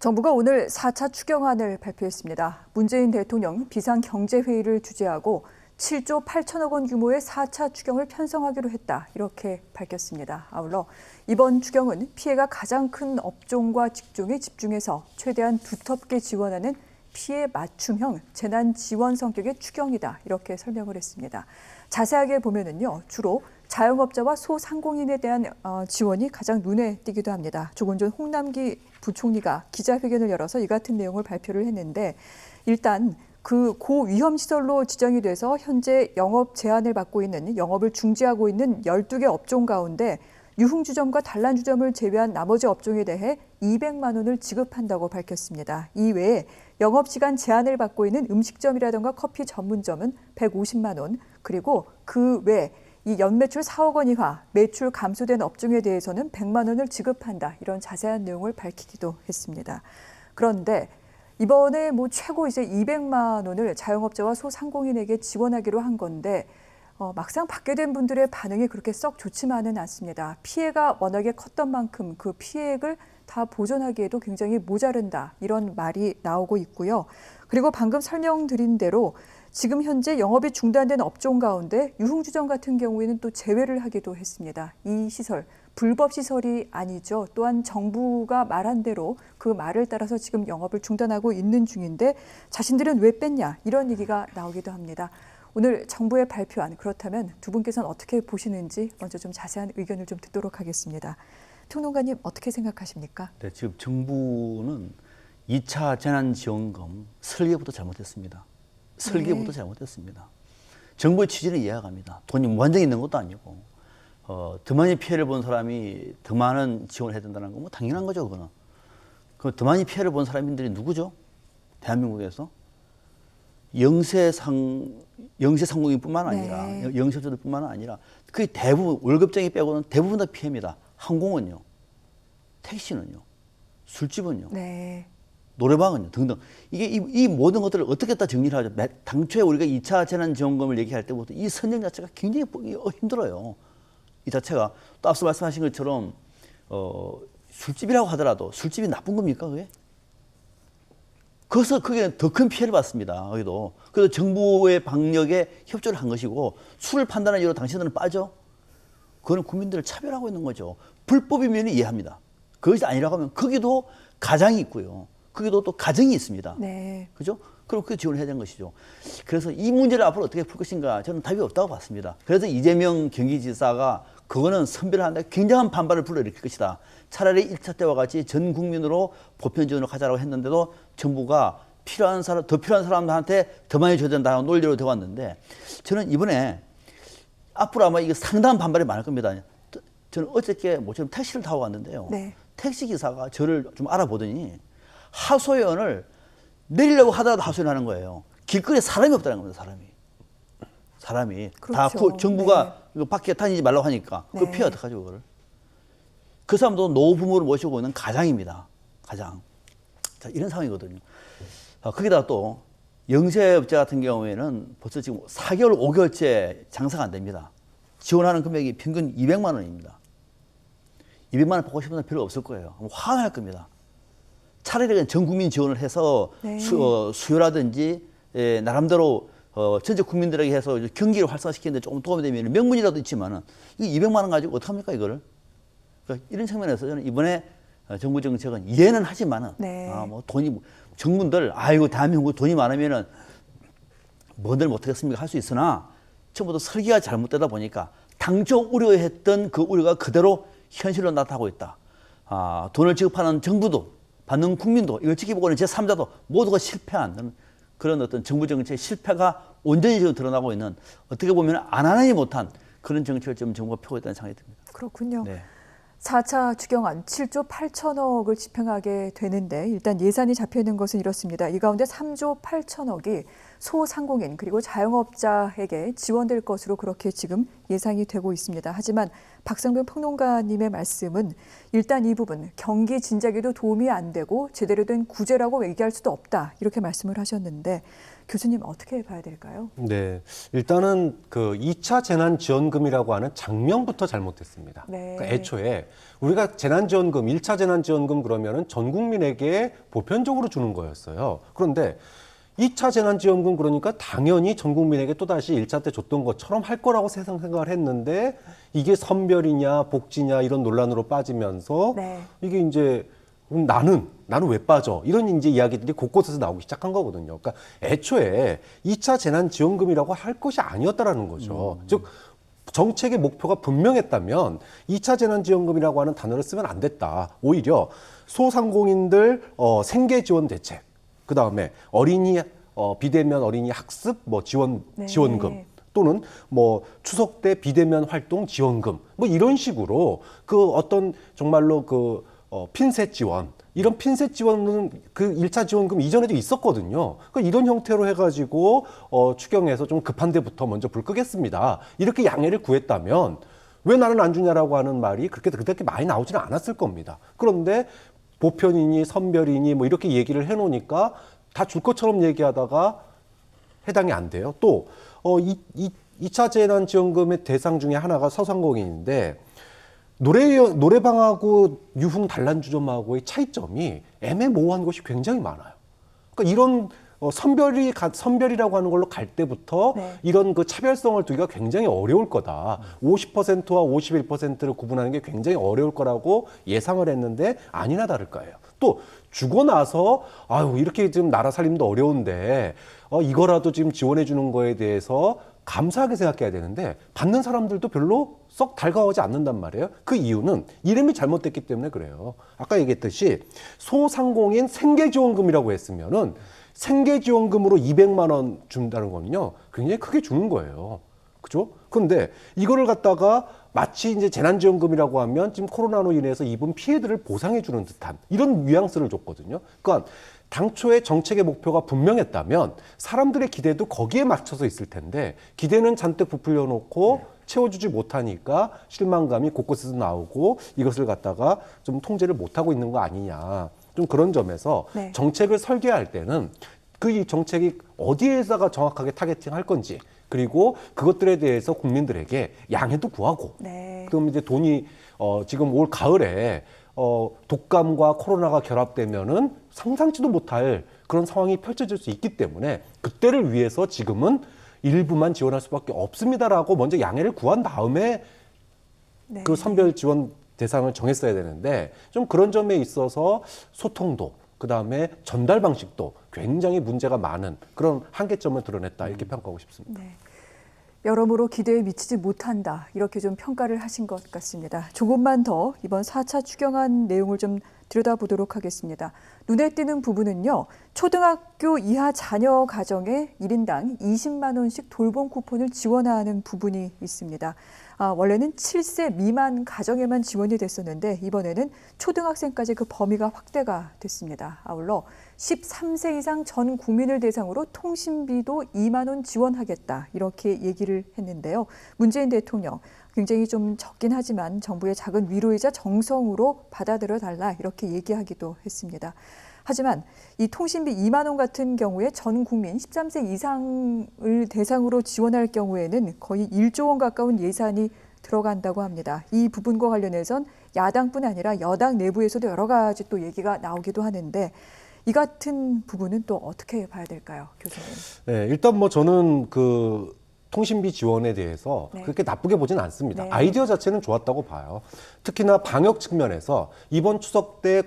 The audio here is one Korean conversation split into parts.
정부가 오늘 4차 추경안을 발표했습니다. 문재인 대통령 비상경제회의를 주재하고 7조 8천억 원 규모의 4차 추경을 편성하기로 했다. 이렇게 밝혔습니다. 아울러 이번 추경은 피해가 가장 큰 업종과 직종에 집중해서 최대한 두텁게 지원하는 피해 맞춤형 재난 지원 성격의 추경이다. 이렇게 설명을 했습니다. 자세하게 보면은요, 주로 자영업자와 소상공인에 대한 지원이 가장 눈에 띄기도 합니다. 조금 전 홍남기 부총리가 기자회견을 열어서 이 같은 내용을 발표를 했는데, 일단 그 고위험 시설로 지정이 돼서 현재 영업 제한을 받고 있는, 영업을 중지하고 있는 12개 업종 가운데 유흥주점과 단란주점을 제외한 나머지 업종에 대해 200만 원을 지급한다고 밝혔습니다. 이외에 영업시간 제한을 받고 있는 음식점이라든가 커피 전문점은 150만 원, 그리고 그 외 이 연매출 4억 원 이하 매출 감소된 업종에 대해서는 100만 원을 지급한다. 이런 자세한 내용을 밝히기도 했습니다. 그런데 이번에 최고 이제 200만 원을 자영업자와 소상공인에게 지원하기로 한 건데 막상 받게 된 분들의 반응이 그렇게 썩 좋지만은 않습니다. 피해가 워낙에 컸던 만큼 그 피해액을 다 보전하기에도 굉장히 모자른다. 이런 말이 나오고 있고요. 그리고 방금 설명드린 대로 지금 현재 영업이 중단된 업종 가운데 유흥주점 같은 경우에는 또 제외를 하기도 했습니다. 이 시설, 불법 시설이 아니죠. 또한 정부가 말한 대로 그 말을 따라서 지금 영업을 중단하고 있는 중인데 자신들은 왜 뺐냐 이런 얘기가 나오기도 합니다. 오늘 정부의 발표안, 그렇다면 두 분께서는 어떻게 보시는지 먼저 좀 자세한 의견을 좀 듣도록 하겠습니다. 평론가님 어떻게 생각하십니까? 네, 지금 정부는 2차 재난지원금 설계부터 잘못했습니다. 설계부터 잘못했습니다. 정부의 취지는 이해합니다. 돈이 무한정에 있는 것도 아니고 더 많이 피해를 본 사람이 더 많은 지원을 해야 된다는 건 당연한 거죠. 그거는. 더 많이 피해를 본 사람들이 누구죠? 대한민국에서 영세상공인뿐만 아니라 네. 영세업자들뿐만 아니라 거의 대부분 월급쟁이 빼고는 대부분 다 피해입니다. 항공은요, 택시는요, 술집은요, 네. 노래방은요 등등. 이게 이 모든 것들을 어떻게 다 정리를 하죠? 당초에 우리가 2차 재난지원금을 얘기할 때부터 이 선정 자체가 굉장히 힘들어요. 이 자체가 또 앞서 말씀하신 것처럼 술집이라고 하더라도 술집이 나쁜 겁니까 그게? 그래서 그게 더 큰 피해를 받습니다. 거기도. 그래서 정부의 방역에 협조를 한 것이고 술을 판단한 이유로 당신들은 빠져? 그거는 국민들을 차별하고 있는 거죠. 불법이면 이해합니다. 그것이 아니라고 하면 거기도 가장이 있고요. 거기도 또 가정이 있습니다. 네. 그죠? 그럼 그 지원을 해야 되는 것이죠. 그래서 이 문제를 앞으로 어떻게 풀 것인가 저는 답이 없다고 봤습니다. 그래서 이재명 경기지사가 그거는 선별하는데 굉장한 반발을 불러일으킬 것이다. 차라리 1차 때와 같이 전 국민으로 보편 지원을 하자라고 했는데도 정부가 더 필요한 사람들한테 더 많이 줘야 된다는 논리로 되어 왔는데 저는 이번에 앞으로 아마 이거 상당한 반발이 많을 겁니다. 저는 어저께 모처럼 택시를 타고 왔는데요. 네. 택시기사가 저를 좀 알아보더니 하소연을 내리려고 하다가도 하소연을 하는 거예요. 길거리에 사람이 없다는 겁니다. 사람이. 그렇죠. 다 정부가 이거 밖에 다니지 말라고 하니까 그 피해 어떡하죠 그거를. 그 사람도 노부모를 모시고 있는 가장입니다. 가장. 자, 이런 상황이거든요. 거기다가 또 영세업자 같은 경우에는 벌써 지금 4개월, 5개월째 장사가 안 됩니다. 지원하는 금액이 평균 200만 원입니다. 200만 원 받고 싶은 사람 별로 없을 거예요. 화가 날 겁니다. 차라리 그냥 전 국민 지원을 해서 수요라든지 나름대로 전체 국민들에게 해서 경기를 활성화시키는 데 조금 도움이 되면 명분이라도 있지만은 이 200만 원 가지고 어떡합니까 이거를? 그러니까 이런 측면에서 저는 이번에 정부 정책은 이해는 하지만은 돈이 정부들 아이고 대한민국 돈이 많으면은 뭐들 못하겠습니까 할 수 있으나 처음부터 설계가 잘못되다 보니까 당초 우려했던 그 우려가 그대로 현실로 나타나고 있다. 돈을 지급하는 정부도 받는 국민도 이걸 지켜보고는 제3자도 모두가 실패한 그런 어떤 정부 정책의 실패가 온전히 지금 드러나고 있는 어떻게 보면 안 하지 못한 그런 정책을 지금 정부가 펴고 있다는 생각이 듭니다. 그렇군요. 네. 4차 추경안 7조 8천억을 집행하게 되는데 일단 예산이 잡혀 있는 것은 이렇습니다. 이 가운데 3조 8천억이 소상공인 그리고 자영업자에게 지원될 것으로 그렇게 지금 예상이 되고 있습니다. 하지만 박상병 평론가님의 말씀은 일단 이 부분 경기 진작에도 도움이 안 되고 제대로 된 구제라고 얘기할 수도 없다 이렇게 말씀을 하셨는데 교수님 어떻게 봐야 될까요? 네, 일단은 그 2차 재난지원금이라고 하는 장면부터 잘못됐습니다. 네. 그러니까 애초에 우리가 재난지원금, 1차 재난지원금 그러면은 전 국민에게 보편적으로 주는 거였어요. 그런데 2차 재난지원금 그러니까 당연히 전 국민에게 또다시 1차 때 줬던 것처럼 할 거라고 세상 생각을 했는데 이게 선별이냐 복지냐 이런 논란으로 빠지면서 네. 이게 이제 나는 왜 빠져? 이런 이제 이야기들이 곳곳에서 나오기 시작한 거거든요. 그러니까 애초에 2차 재난지원금이라고 할 것이 아니었다라는 거죠. 즉 정책의 목표가 분명했다면 2차 재난지원금이라고 하는 단어를 쓰면 안 됐다. 오히려 소상공인들 생계 지원 대책, 그 다음에 어린이 비대면 어린이 학습 지원금 또는 뭐 추석 때 비대면 활동 지원금 뭐 이런 식으로 그 어떤 정말로 그 핀셋 지원 이런 핀셋 지원은 그 1차 지원금 이전에도 있었거든요. 그러니까 이런 형태로 해가지고 추경에서 좀 급한 데부터 먼저 불 끄겠습니다. 이렇게 양해를 구했다면 왜 나는 안 주냐라고 하는 말이 그렇게 많이 나오지는 않았을 겁니다. 그런데 보편이니 선별이니 뭐 이렇게 얘기를 해놓으니까 다 줄 것처럼 얘기하다가 해당이 안 돼요. 또 2차 재난지원금의 대상 중에 하나가 소상공인인데 노래방하고 유흥 단란주점하고의 차이점이 애매모호한 것이 굉장히 많아요. 그러니까 이런 선별이라고 하는 걸로 갈 때부터 네. 이런 그 차별성을 두기가 굉장히 어려울 거다. 50%와 51%를 구분하는 게 굉장히 어려울 거라고 예상을 했는데 아니나 다를 거예요. 또 주고 나서 아유 이렇게 지금 나라 살림도 어려운데 이거라도 지금 지원해 주는 거에 대해서 감사하게 생각해야 되는데 받는 사람들도 별로 썩 달가워하지 않는단 말이에요. 그 이유는 이름이 잘못됐기 때문에 그래요. 아까 얘기했듯이 소상공인 생계지원금이라고 했으면은 생계지원금으로 200만 원 준다는 거는요 굉장히 크게 주는 거예요. 그죠? 그런데 이거를 갖다가 마치 이제 재난지원금이라고 하면 지금 코로나로 인해서 입은 피해들을 보상해 주는 듯한 이런 뉘앙스를 줬거든요. 그러니까 당초에 정책의 목표가 분명했다면 사람들의 기대도 거기에 맞춰서 있을 텐데 기대는 잔뜩 부풀려 놓고 채워주지 못하니까 실망감이 곳곳에서 나오고 이것을 갖다가 좀 통제를 못하고 있는 거 아니냐. 좀 그런 점에서 네. 정책을 설계할 때는 그 정책이 어디에다가 정확하게 타겟팅 할 건지 그리고 그것들에 대해서 국민들에게 양해도 구하고 네. 그럼 이제 돈이 지금 올 가을에 독감과 코로나가 결합되면은 상상치도 못할 그런 상황이 펼쳐질 수 있기 때문에 그때를 위해서 지금은 일부만 지원할 수밖에 없습니다라고 먼저 양해를 구한 다음에 네. 그 선별 지원 대상을 정했어야 되는데 좀 그런 점에 있어서 소통도 그다음에 전달 방식도 굉장히 문제가 많은 그런 한계점을 드러냈다 이렇게 평가하고 싶습니다. 네. 여러모로 기대에 미치지 못한다 이렇게 좀 평가를 하신 것 같습니다. 조금만 더 이번 4차 추경안 내용을 좀 들여다보도록 하겠습니다. 눈에 띄는 부분은요. 초등학교 이하 자녀 가정에 1인당 20만 원씩 돌봄 쿠폰을 지원하는 부분이 있습니다. 원래는 7세 미만 가정에만 지원이 됐었는데 이번에는 초등학생까지 그 범위가 확대가 됐습니다. 아울러 13세 이상 전 국민을 대상으로 통신비도 2만 원 지원하겠다 이렇게 얘기를 했는데요. 문재인 대통령 굉장히 좀 적긴 하지만 정부의 작은 위로이자 정성으로 받아들여 달라 이렇게 얘기하기도 했습니다. 하지만 이 통신비 2만 원 같은 경우에 전 국민 13세 이상을 대상으로 지원할 경우에는 거의 1조 원 가까운 예산이 들어간다고 합니다. 이 부분과 관련해선 야당뿐 아니라 여당 내부에서도 여러 가지 또 얘기가 나오기도 하는데 이 같은 부분은 또 어떻게 봐야 될까요, 교수님? 네, 일단 뭐 저는 그 통신비 지원에 대해서 네. 그렇게 나쁘게 보진 않습니다. 네. 아이디어 자체는 좋았다고 봐요. 특히나 방역 측면에서 이번 추석 때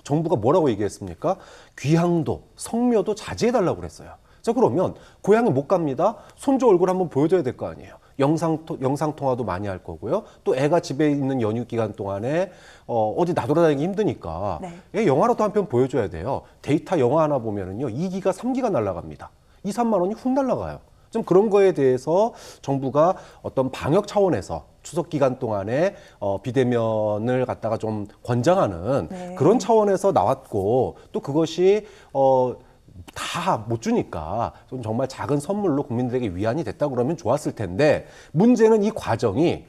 정부가 뭐라고 얘기했습니까? 귀향도, 성묘도 자제해달라고 그랬어요. 자, 그러면 고향에 못 갑니다. 손주 얼굴 한번 보여줘야 될 거 아니에요. 영상통화도 많이 할 거고요. 또 애가 집에 있는 연휴 기간 동안에 어디 나돌아다니기 힘드니까 네. 애 영화라도 한 편 보여줘야 돼요. 데이터 영화 하나 보면은요, 2기가, 3기가 날아갑니다. 2, 3만 원이 훅 날아가요. 좀 그런 거에 대해서 정부가 어떤 방역 차원에서 추석 기간 동안에 비대면을 갖다가 좀 권장하는 네. 그런 차원에서 나왔고 또 그것이 다 못 주니까 좀 정말 작은 선물로 국민들에게 위안이 됐다 그러면 좋았을 텐데 문제는 이 과정이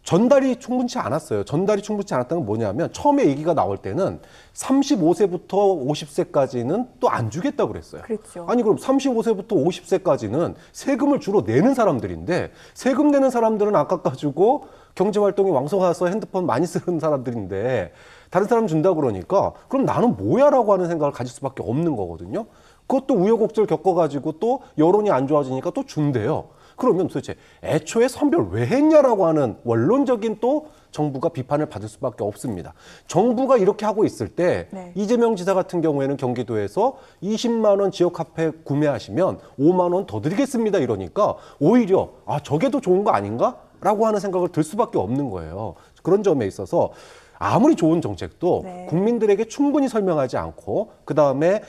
전달이 충분치 않았어요. 전달이 충분치 않았다는 건 뭐냐면 처음에 얘기가 나올 때는 35세부터 50세까지는 또 안 주겠다고 그랬어요. 그랬죠. 아니 그럼 35세부터 50세까지는 세금을 주로 내는 사람들인데 세금 내는 사람들은 아까 가지고 경제활동이 왕성해서 핸드폰 많이 쓰는 사람들인데 다른 사람 준다 그러니까 그럼 나는 뭐야라고 하는 생각을 가질 수밖에 없는 거거든요. 그것도 우여곡절 겪어가지고 또 여론이 안 좋아지니까 또 준대요. 그러면 도대체 애초에 선별 왜 했냐라고 하는 원론적인 또 정부가 비판을 받을 수밖에 없습니다. 정부가 이렇게 하고 있을 때 네. 이재명 지사 같은 경우에는 경기도에서 20만 원 지역 화폐 구매하시면 5만 원 더 드리겠습니다 이러니까 오히려 저게 더 좋은 거 아닌가? 라고 하는 생각을 들 수밖에 없는 거예요. 그런 점에 있어서 아무리 좋은 정책도 네. 국민들에게 충분히 설명하지 않고 그다음에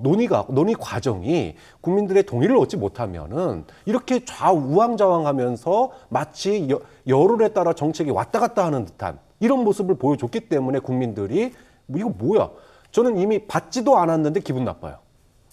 논의 과정이 국민들의 동의를 얻지 못하면은 이렇게 좌우왕좌왕하면서 마치 여론에 따라 정책이 왔다 갔다 하는 듯한 이런 모습을 보여줬기 때문에 국민들이 이거 뭐야? 저는 이미 받지도 않았는데 기분 나빠요.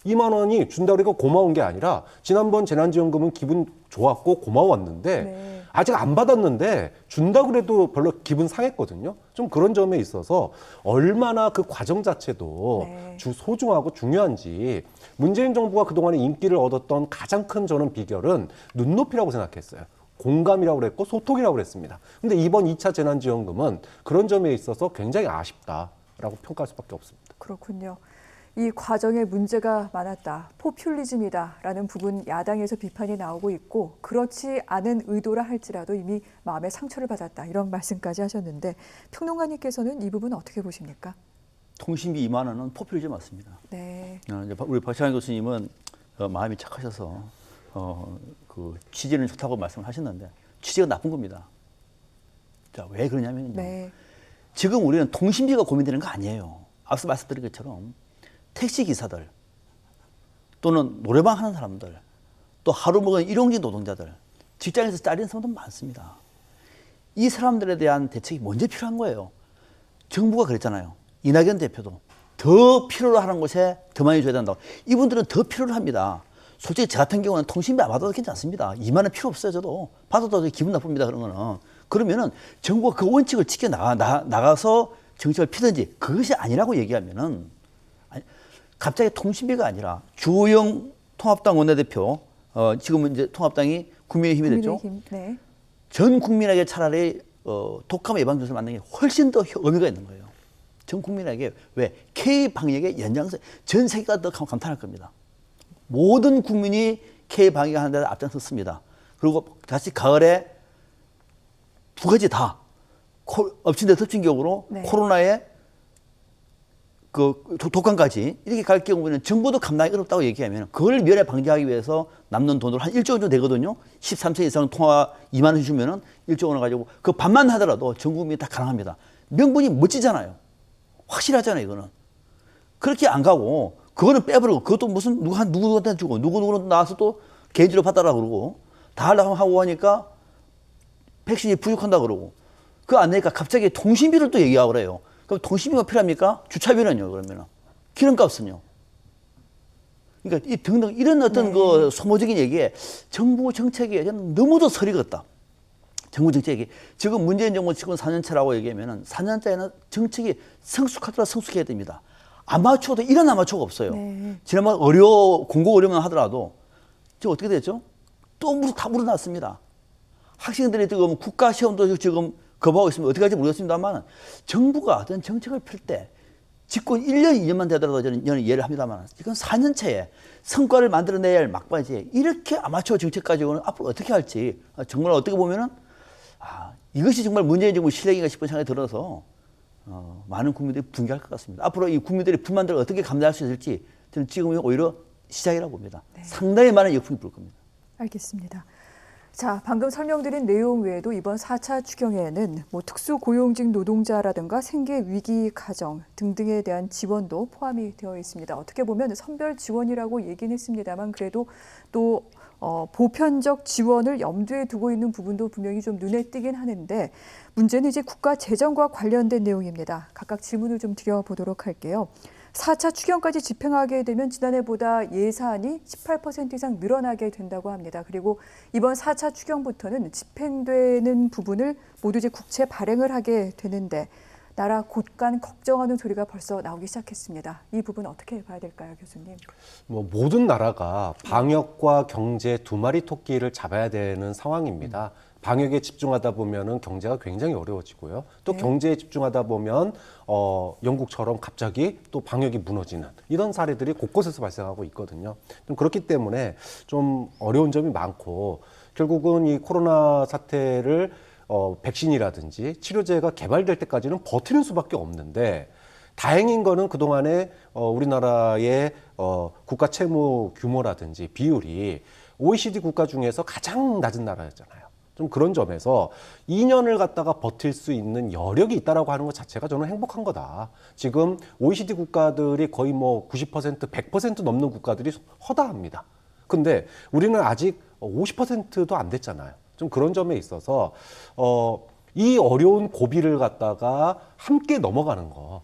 2만 원이 준다 그러니까 고마운 게 아니라 지난번 재난지원금은 기분 좋았고 고마웠는데 네. 아직 안 받았는데 준다 그래도 별로 기분 상했거든요. 좀 그런 점에 있어서 얼마나 그 과정 자체도 네. 소중하고 중요한지 문재인 정부가 그동안에 인기를 얻었던 가장 큰 저는 비결은 눈높이라고 생각했어요. 공감이라고 그랬고 소통이라고 그랬습니다. 근데 이번 2차 재난지원금은 그런 점에 있어서 굉장히 아쉽다라고 평가할 수밖에 없습니다. 그렇군요. 이 과정에 문제가 많았다, 포퓰리즘이다라는 부분 야당에서 비판이 나오고 있고 그렇지 않은 의도라 할지라도 이미 마음의 상처를 받았다 이런 말씀까지 하셨는데 평론가님께서는 이 부분 어떻게 보십니까? 통신비 2만 원은 포퓰리즘 맞습니다. 네. 이제 우리 박찬환 교수님은 마음이 착하셔서 그 취지는 좋다고 말씀을 하셨는데 취지가 나쁜 겁니다. 자, 왜 그러냐면요. 네. 지금 우리는 통신비가 고민되는 거 아니에요. 앞서 말씀드린 것처럼 택시 기사들 또는 노래방 하는 사람들 또 하루 먹은 일용직 노동자들 직장에서 잘리는 사람도 많습니다. 이 사람들에 대한 대책이 먼저 필요한 거예요. 정부가 그랬잖아요. 이낙연 대표도 더 필요로 하는 곳에 더 많이 줘야 된다고. 이분들은 더 필요로 합니다. 솔직히 저 같은 경우는 통신비 안 받아도 괜찮습니다. 2만 원 필요 없어요. 저도 받아도 기분 나쁩니다. 그런 거는. 그러면은 정부가 그 원칙을 지켜 나가서 정책을 피든지 그것이 아니라고 얘기하면은 갑자기 통신비가 아니라 주호영 통합당 원내대표, 지금은 이제 통합당이 국민의힘이 됐죠. 국민의힘, 네. 전 국민에게 차라리 독감 예방주사를 맞는 게 훨씬 더 의미가 있는 거예요. 전 국민에게 왜 K 방역의 연장선, 전 세계가 더 감탄할 겁니다. 모든 국민이 K 방역하는 데 앞장섰습니다. 그리고 다시 가을에 두 가지 다 엎친 데 덮친 격으로 네. 코로나에 그 독감까지 이렇게 갈 경우에는 정부도 감당하기 어렵다고 얘기하면 그걸 면에 방지하기 위해서 남는 돈으로 한 1조 원 정도 되거든요. 13세 이상 통화 2만 원 주면은 1조 원을 가지고 그 반만 하더라도 전 국민이 다 가능합니다. 명분이 멋지잖아요. 확실하잖아요, 이거는. 그렇게 안 가고 그거는 빼버리고 그것도 무슨 누구한테 주고 누구는 나와서 또 개인적으로 받아라 그러고 다 하려고 하고 하니까 백신이 부족한다 그러고 그거 안 되니까 갑자기 통신비를 또 얘기하고 그래요. 그럼 통신비가 필요합니까? 주차비는요, 그러면은. 기름값은요. 그러니까 이 등등 이런 어떤 네. 그 소모적인 얘기에 정부 정책이 너무도 서리겠다. 정부 정책이. 지금 문재인 정부 지금 4년차라고 얘기하면은 4년차에는 정책이 성숙하더라 성숙해야 됩니다. 아마추어도 이런 아마추어가 없어요. 네. 지난번 공고 어려면 하더라도 지금 어떻게 됐죠? 또 다 물어났습니다. 학생들이 지금 국가 시험도 지금 거부하고 있으면 어떻게 할지 모르겠습니다만 정부가 어떤 정책을 펼 때 집권 1년, 2년만 되더라도 저는 이해를 합니다만 지금 4년 차에 성과를 만들어내야 할 막바지에 이렇게 아마추어 정책 가지고는 앞으로 어떻게 할지 정말 어떻게 보면은 이것이 정말 문재인 정부 실력인가 싶은 생각이 들어서 많은 국민들이 분개할 것 같습니다. 앞으로 이 국민들의 불만들을 어떻게 감당할 수 있을지 저는 지금이 오히려 시작이라고 봅니다. 네. 상당히 많은 역풍이 불 겁니다. 알겠습니다. 자, 방금 설명드린 내용 외에도 이번 4차 추경에는 특수고용직 노동자라든가 생계위기 가정 등등에 대한 지원도 포함이 되어 있습니다. 어떻게 보면 선별 지원이라고 얘기는 했습니다만 그래도 또 보편적 지원을 염두에 두고 있는 부분도 분명히 좀 눈에 띄긴 하는데 문제는 이제 국가 재정과 관련된 내용입니다. 각각 질문을 좀 드려보도록 할게요. 4차 추경까지 집행하게 되면 지난해보다 예산이 18% 이상 늘어나게 된다고 합니다. 그리고 이번 4차 추경부터는 집행되는 부분을 모두 이제 국채 발행을 하게 되는데 나라 곳간 걱정하는 소리가 벌써 나오기 시작했습니다. 이 부분 어떻게 봐야 될까요, 교수님? 뭐 모든 나라가 방역과 경제 두 마리 토끼를 잡아야 되는 상황입니다. 방역에 집중하다 보면은 경제가 굉장히 어려워지고요. 또 네. 경제에 집중하다 보면 영국처럼 갑자기 또 방역이 무너지는 이런 사례들이 곳곳에서 발생하고 있거든요. 좀 그렇기 때문에 좀 어려운 점이 많고 결국은 이 코로나 사태를 백신이라든지 치료제가 개발될 때까지는 버티는 수밖에 없는데 다행인 거는 그동안에 우리나라의 국가 채무 규모라든지 비율이 OECD 국가 중에서 가장 낮은 나라였잖아요. 좀 그런 점에서 2년을 갖다가 버틸 수 있는 여력이 있다라고 하는 것 자체가 저는 행복한 거다. 지금 OECD 국가들이 거의 뭐 90%, 100% 넘는 국가들이 허다합니다. 근데 우리는 아직 50%도 안 됐잖아요. 좀 그런 점에 있어서 이 어려운 고비를 갖다가 함께 넘어가는 거.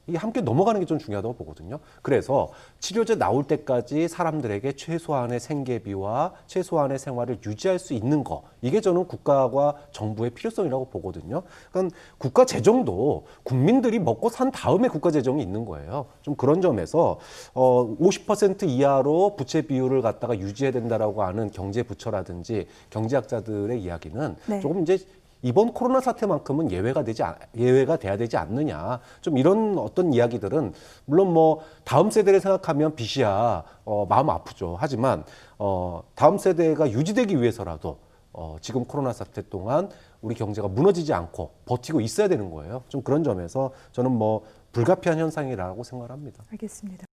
이 함께 넘어가는 게 좀 중요하다고 보거든요. 그래서 치료제 나올 때까지 사람들에게 최소한의 생계비와 최소한의 생활을 유지할 수 있는 거. 이게 저는 국가와 정부의 필요성이라고 보거든요. 그러니까 국가 재정도 국민들이 먹고 산 다음에 국가 재정이 있는 거예요. 좀 그런 점에서 50% 이하로 부채 비율을 갖다가 유지해야 된다라고 하는 경제부처라든지 경제학자들의 이야기는 네. 조금 이제 이번 코로나 사태만큼은 예외가 돼야 되지 않느냐. 좀 이런 어떤 이야기들은 물론 뭐 다음 세대를 생각하면 빚이야 마음 아프죠. 하지만 다음 세대가 유지되기 위해서라도 지금 코로나 사태 동안 우리 경제가 무너지지 않고 버티고 있어야 되는 거예요. 좀 그런 점에서 저는 뭐 불가피한 현상이라고 생각합니다. 알겠습니다.